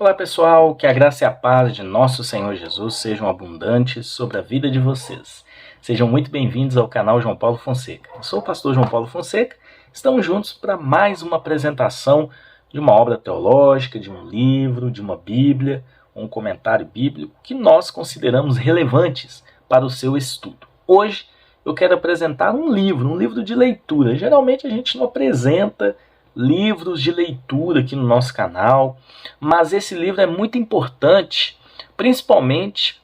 Olá pessoal, que a graça e a paz de nosso Senhor Jesus sejam abundantes sobre a vida de vocês. Sejam muito bem-vindos ao canal João Paulo Fonseca. Eu sou o pastor João Paulo Fonseca, estamos juntos para mais uma apresentação de uma obra teológica, de um livro, de uma Bíblia, um comentário bíblico que nós consideramos relevantes para o seu estudo. Hoje eu quero apresentar um livro de leitura. Geralmente a gente não apresenta livros de leitura aqui no nosso canal, mas esse livro é muito importante, principalmente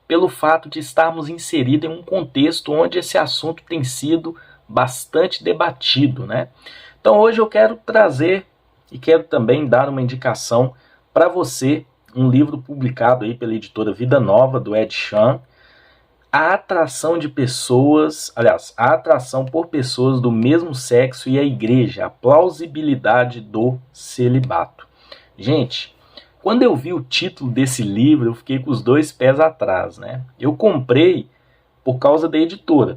pelo fato de estarmos inseridos em um contexto onde esse assunto tem sido bastante debatido, né? Então hoje eu quero trazer e quero também dar uma indicação para você, um livro publicado aí pela editora Vida Nova, do Ed Chan, a atração de pessoas, a atração por pessoas do mesmo sexo e a igreja, a plausibilidade do celibato. Gente, quando eu vi o título desse livro, eu fiquei com os dois pés atrás, né? Eu comprei por causa da editora.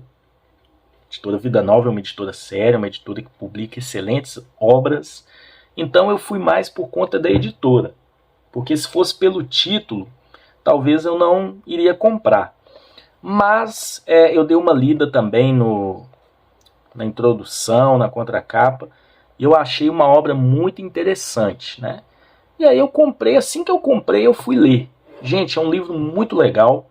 A editora Vida Nova é uma editora séria, uma editora que publica excelentes obras. Então eu fui mais por conta da editora, porque se fosse pelo título, talvez eu não iria comprar. Mas eu dei uma lida também na introdução, na contracapa, e eu achei uma obra muito interessante, né? E aí eu comprei, assim que eu comprei, eu fui ler. Gente, é um livro muito legal,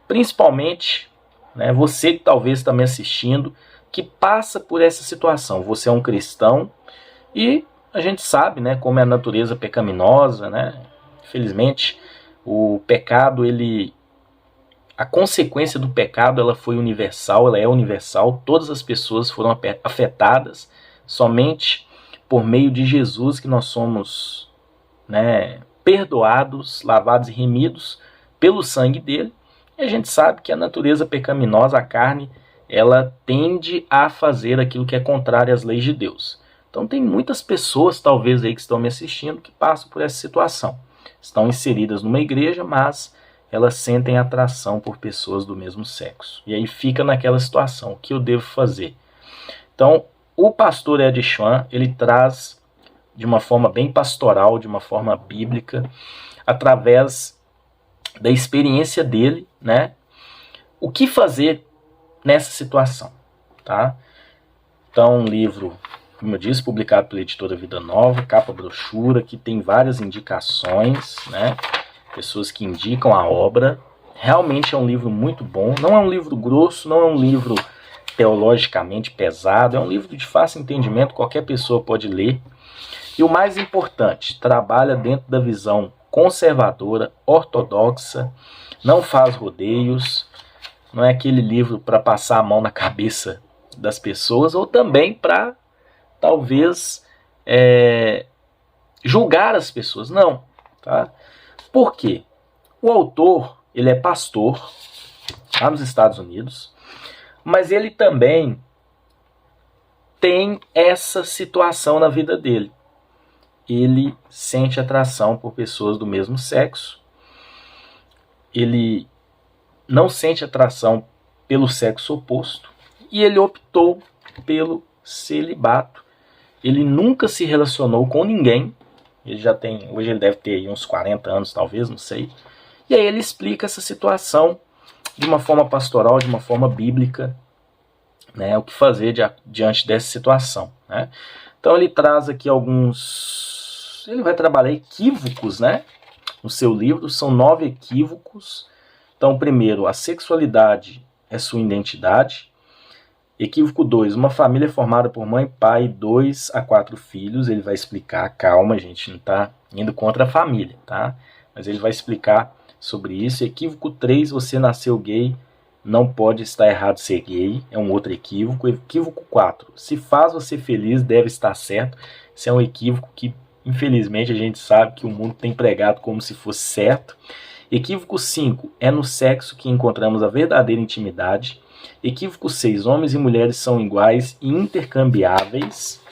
principalmente, né, você que talvez está me assistindo, que passa por essa situação. Você é um cristão e a gente sabe, né, como é a natureza pecaminosa, né? Infelizmente, o pecado, a consequência do pecado, ela foi universal, ela é universal. Todas as pessoas foram afetadas. Somente por meio de Jesus que nós somos, né, perdoados, lavados e remidos pelo sangue dele. E a gente sabe que a natureza pecaminosa, a carne, ela tende a fazer aquilo que é contrário às leis de Deus. Então tem muitas pessoas, talvez aí que estão me assistindo, que passam por essa situação. Estão inseridas numa igreja, mas elas sentem atração por pessoas do mesmo sexo. E aí fica naquela situação, o que eu devo fazer? Então, o pastor Ed Chan, ele traz de uma forma bem pastoral, de uma forma bíblica, através da experiência dele, né? O que fazer nessa situação, tá? Então, um livro, como eu disse, publicado pela editora Vida Nova, capa brochura, que tem várias indicações, né? Pessoas que indicam a obra. Realmente é um livro muito bom. Não é um livro grosso, não é um livro teologicamente pesado. É um livro de fácil entendimento, qualquer pessoa pode ler. E o mais importante, trabalha dentro da visão conservadora, ortodoxa, não faz rodeios. Não é aquele livro para passar a mão na cabeça das pessoas, ou também para, talvez, julgar as pessoas. Não, tá? Por quê? O autor, ele é pastor lá nos Estados Unidos, mas ele também tem essa situação na vida dele. Ele sente atração por pessoas do mesmo sexo. Ele não sente atração pelo sexo oposto e ele optou pelo celibato. Ele nunca se relacionou com ninguém. Hoje ele deve ter uns 40 anos, talvez, não sei. E aí ele explica essa situação de uma forma pastoral, de uma forma bíblica, né, o que fazer diante dessa situação, né? Então ele traz aqui ele vai trabalhar equívocos, né, no seu livro. São 9 equívocos. Então, primeiro, a sexualidade é sua identidade. Equívoco 2, uma família formada por mãe, pai, 2 a 4 filhos. Ele vai explicar, calma, gente, não está indo contra a família, tá? Mas ele vai explicar sobre isso. Equívoco 3, você nasceu gay, não pode estar errado ser gay, é um outro equívoco. Equívoco 4, se faz você feliz, deve estar certo. Esse é um equívoco que, infelizmente, a gente sabe que o mundo tem pregado como se fosse certo. Equívoco 5, é no sexo que encontramos a verdadeira intimidade. Equívoco 6, homens e mulheres são iguais e intercambiáveis.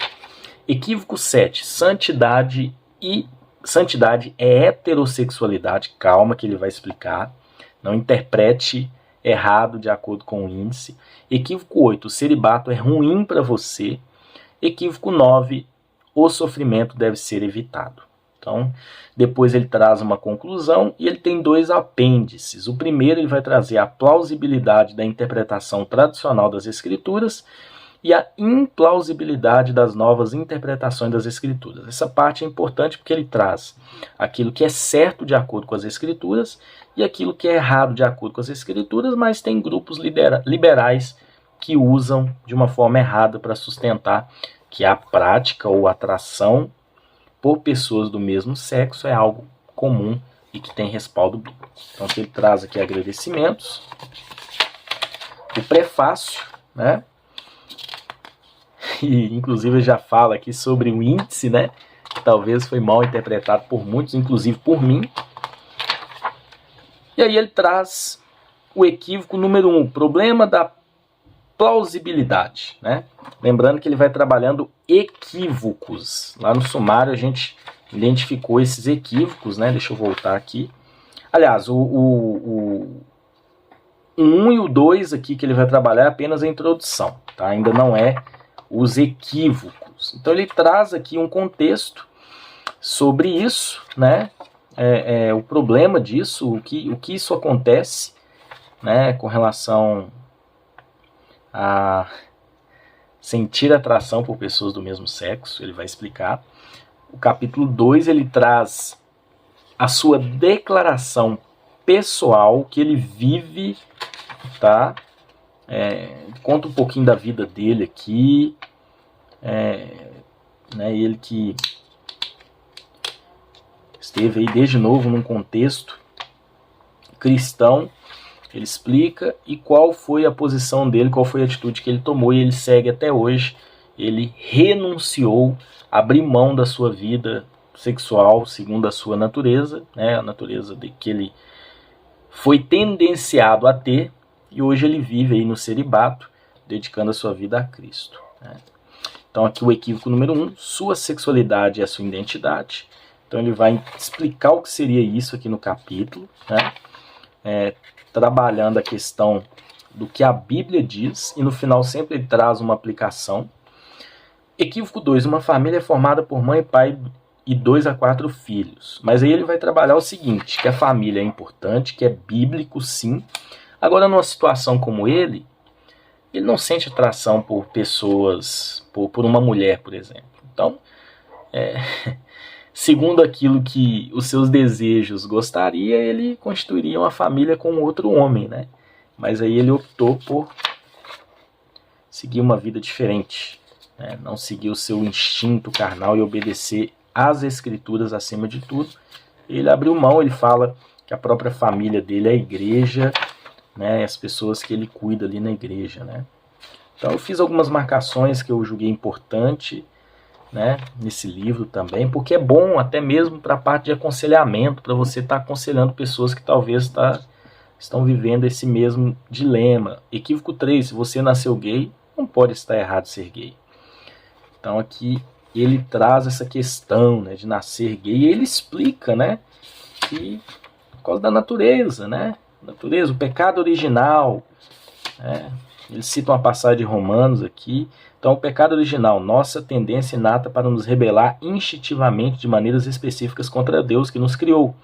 Equívoco 7, santidade é heterossexualidade. Calma que ele vai explicar. Não interprete errado de acordo com o índice. Equívoco 8, o celibato é ruim para você. Equívoco 9, o sofrimento deve ser evitado. Então, depois ele traz uma conclusão e ele tem 2 apêndices. O primeiro ele vai trazer a plausibilidade da interpretação tradicional das Escrituras e a implausibilidade das novas interpretações das Escrituras. Essa parte é importante porque ele traz aquilo que é certo de acordo com as Escrituras e aquilo que é errado de acordo com as Escrituras, mas tem grupos liberais que usam de uma forma errada para sustentar que a prática ou atração por pessoas do mesmo sexo é algo comum e que tem respaldo bíblico. Então ele traz aqui agradecimentos, o prefácio, né? E inclusive já fala aqui sobre o índice, né? Que talvez foi mal interpretado por muitos, inclusive por mim. E aí ele traz o equívoco número 1, problema da plausibilidade, né? Lembrando que ele vai trabalhando equívocos. Lá no sumário a gente identificou esses equívocos, né? Deixa eu voltar aqui. Aliás, o 1 e o 2 aqui que ele vai trabalhar é apenas a introdução, tá? Ainda não é os equívocos. Então ele traz aqui um contexto sobre isso, né? O problema disso, o que isso acontece, né? Com relação a sentir atração por pessoas do mesmo sexo, ele vai explicar. O capítulo 2 ele traz a sua declaração pessoal, que ele vive, tá? Conta um pouquinho da vida dele aqui, né? Ele que esteve aí desde novo num contexto cristão. Ele explica e qual foi a posição dele, qual foi a atitude que ele tomou e ele segue até hoje. Ele renunciou, abriu mão da sua vida sexual segundo a sua natureza, né, a natureza que ele foi tendenciado a ter, e hoje ele vive aí no celibato, dedicando a sua vida a Cristo, né. Então aqui o equívoco número 1, sua sexualidade é a sua identidade. Então ele vai explicar o que seria isso aqui no capítulo, né, trabalhando a questão do que a Bíblia diz, e no final sempre ele traz uma aplicação. Equívoco 2, uma família é formada por mãe, pai e 2 a 4 filhos. Mas aí ele vai trabalhar o seguinte, que a família é importante, que é bíblico sim. Agora numa situação como ele não sente atração por pessoas, por uma mulher, por exemplo. Então, segundo aquilo que os seus desejos gostaria, ele constituiria uma família com outro homem, né? Mas aí ele optou por seguir uma vida diferente, né? Não seguir o seu instinto carnal e obedecer às Escrituras acima de tudo. Ele abriu mão, ele fala que a própria família dele é a igreja, né? As pessoas que ele cuida ali na igreja, né? Então eu fiz algumas marcações que eu julguei importante, né, nesse livro também, porque é bom até mesmo para a parte de aconselhamento, para você estar aconselhando pessoas que talvez estão vivendo esse mesmo dilema. Equívoco 3, se você nasceu gay, não pode estar errado ser gay. Então aqui ele traz essa questão, né, de nascer gay, e ele explica, né, que por causa da natureza, né, o pecado original, né. Ele cita uma passagem de Romanos aqui. Então, o pecado original, nossa tendência inata para nos rebelar instintivamente de maneiras específicas contra Deus que nos criou.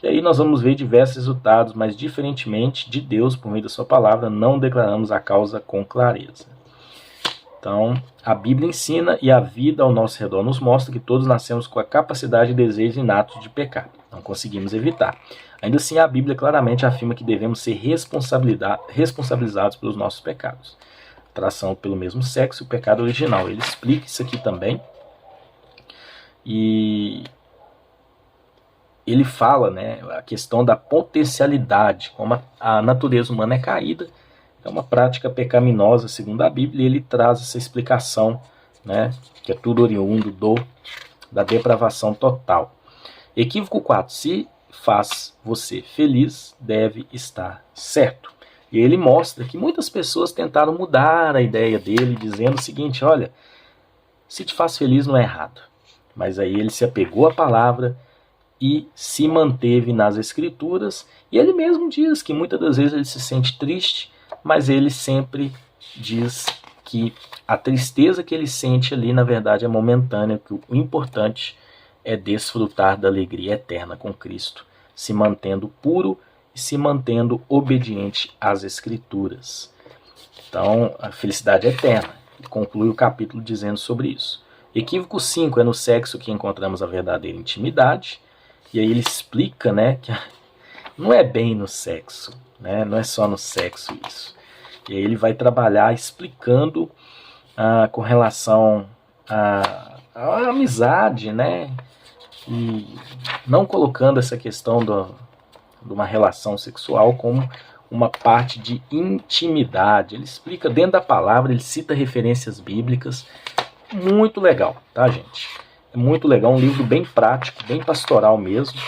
E aí nós vamos ver diversos resultados, mas diferentemente de Deus, por meio da sua palavra, não declaramos a causa com clareza. Então, a Bíblia ensina e a vida ao nosso redor nos mostra que todos nascemos com a capacidade e desejo inato de pecar. Não conseguimos evitar. Ainda assim, a Bíblia claramente afirma que devemos ser responsabilizados pelos nossos pecados. Atração pelo mesmo sexo e o pecado original. Ele explica isso aqui também. E ele fala, né, a questão da potencialidade, como a natureza humana é caída, é uma prática pecaminosa segundo a Bíblia, e ele traz essa explicação, né, que é tudo oriundo da depravação total. Equívoco 4. Se faz você feliz, deve estar certo. E ele mostra que muitas pessoas tentaram mudar a ideia dele, dizendo o seguinte, olha, se te faz feliz não é errado. Mas aí ele se apegou à palavra e se manteve nas Escrituras, e ele mesmo diz que muitas das vezes ele se sente triste, mas ele sempre diz que a tristeza que ele sente ali, na verdade, é momentânea, que o importante é desfrutar da alegria eterna com Cristo, se mantendo puro e se mantendo obediente às Escrituras. Então, a felicidade eterna. Ele conclui o capítulo dizendo sobre isso. Equívoco 5 é no sexo que encontramos a verdadeira intimidade. E aí ele explica, né, que não é bem no sexo, né, não é só no sexo isso. E aí ele vai trabalhar explicando com relação à amizade, né, e não colocando essa questão de uma relação sexual como uma parte de intimidade. Ele explica dentro da palavra, ele cita referências bíblicas. Muito legal, tá, gente? É muito legal, um livro bem prático, bem pastoral mesmo,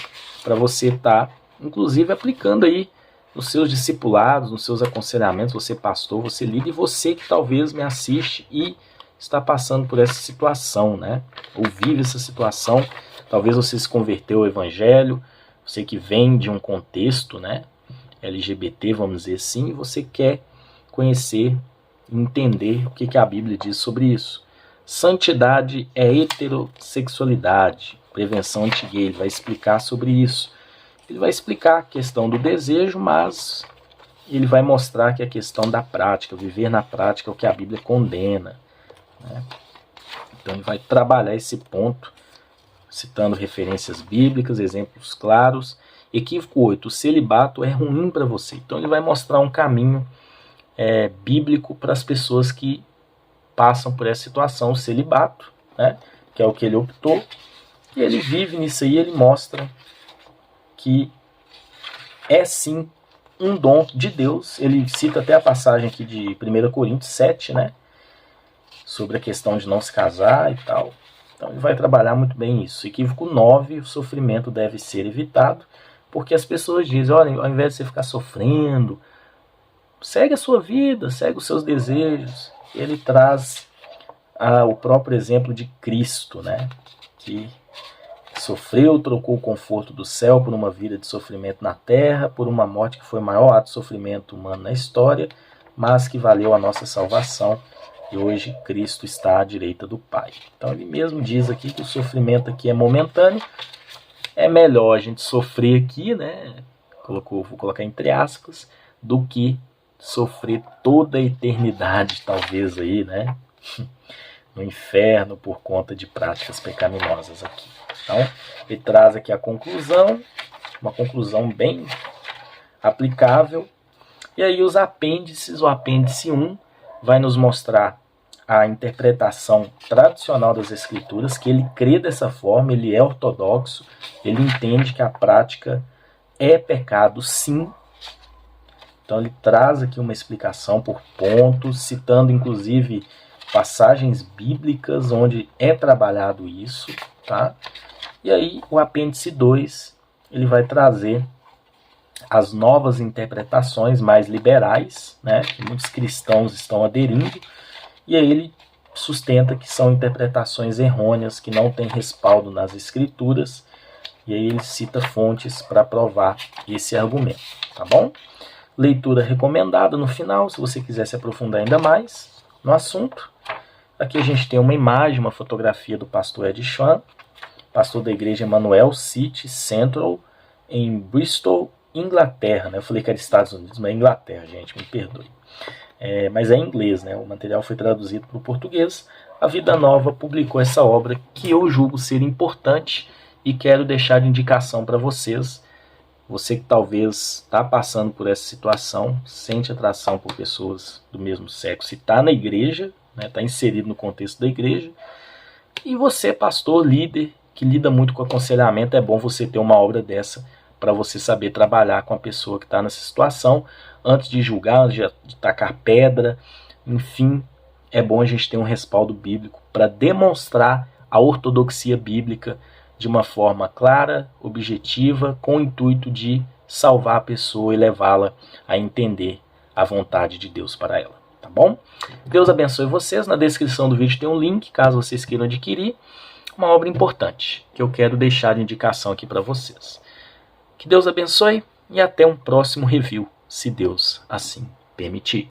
para você estar, inclusive, aplicando aí nos seus discipulados, nos seus aconselhamentos, você pastor, você líder, e você que talvez me assiste e está passando por essa situação, né? Ou vive essa situação, talvez você se converteu ao evangelho, você que vem de um contexto, né, LGBT, vamos dizer assim, e você quer conhecer, entender o que a Bíblia diz sobre isso. Santidade é heterossexualidade, prevenção anti-gay, ele vai explicar sobre isso. Ele vai explicar a questão do desejo, mas ele vai mostrar que a questão da prática, viver na prática é o que a Bíblia condena, né? Então ele vai trabalhar esse ponto, citando referências bíblicas, exemplos claros. Equívoco 8, o celibato é ruim para você. Então ele vai mostrar um caminho bíblico para as pessoas que passam por essa situação, o celibato, né, que é o que ele optou, e ele vive nisso aí, ele mostra que é sim um dom de Deus. Ele cita até a passagem aqui de 1 Coríntios 7, né, sobre a questão de não se casar e tal. Então ele vai trabalhar muito bem isso. Equívoco 9, o sofrimento deve ser evitado, porque as pessoas dizem, olha, ao invés de você ficar sofrendo, segue a sua vida, segue os seus desejos. Ele traz o próprio exemplo de Cristo, né, que sofreu, trocou o conforto do céu por uma vida de sofrimento na terra, por uma morte que foi o maior ato de sofrimento humano na história, mas que valeu a nossa salvação, e hoje Cristo está à direita do Pai. Então ele mesmo diz aqui que o sofrimento aqui é momentâneo, é melhor a gente sofrer aqui, né, vou colocar entre aspas, do que sofrer toda a eternidade, talvez aí, né, no inferno por conta de práticas pecaminosas aqui. Então, ele traz aqui a conclusão, uma conclusão bem aplicável. E aí os apêndices, o apêndice 1 vai nos mostrar a interpretação tradicional das Escrituras, que ele crê dessa forma, ele é ortodoxo, ele entende que a prática é pecado, sim. Então ele traz aqui uma explicação por pontos, citando inclusive passagens bíblicas onde é trabalhado isso, tá? E aí o apêndice 2, ele vai trazer as novas interpretações mais liberais, né, que muitos cristãos estão aderindo, e aí ele sustenta que são interpretações errôneas, que não têm respaldo nas Escrituras, e aí ele cita fontes para provar esse argumento, tá bom? Leitura recomendada no final, se você quiser se aprofundar ainda mais no assunto. Aqui a gente tem uma imagem, uma fotografia do pastor Ed Schwan, pastor da igreja Emmanuel City Central, em Bristol, Inglaterra, né? Eu falei que era Estados Unidos, mas é Inglaterra, gente, me perdoe. Mas é em inglês, né? O material foi traduzido para o português. A Vida Nova publicou essa obra que eu julgo ser importante e quero deixar de indicação para vocês. Você que talvez está passando por essa situação, sente atração por pessoas do mesmo sexo e está na igreja, né? Está inserido no contexto da igreja. E você, pastor, líder, que lida muito com aconselhamento, é bom você ter uma obra dessa para você saber trabalhar com a pessoa que está nessa situação, antes de julgar, antes de tacar pedra, enfim, é bom a gente ter um respaldo bíblico para demonstrar a ortodoxia bíblica de uma forma clara, objetiva, com o intuito de salvar a pessoa e levá-la a entender a vontade de Deus para ela, tá bom? Deus abençoe vocês, na descrição do vídeo tem um link, caso vocês queiram adquirir, uma obra importante, que eu quero deixar de indicação aqui para vocês. Que Deus abençoe e até um próximo review, se Deus assim permitir.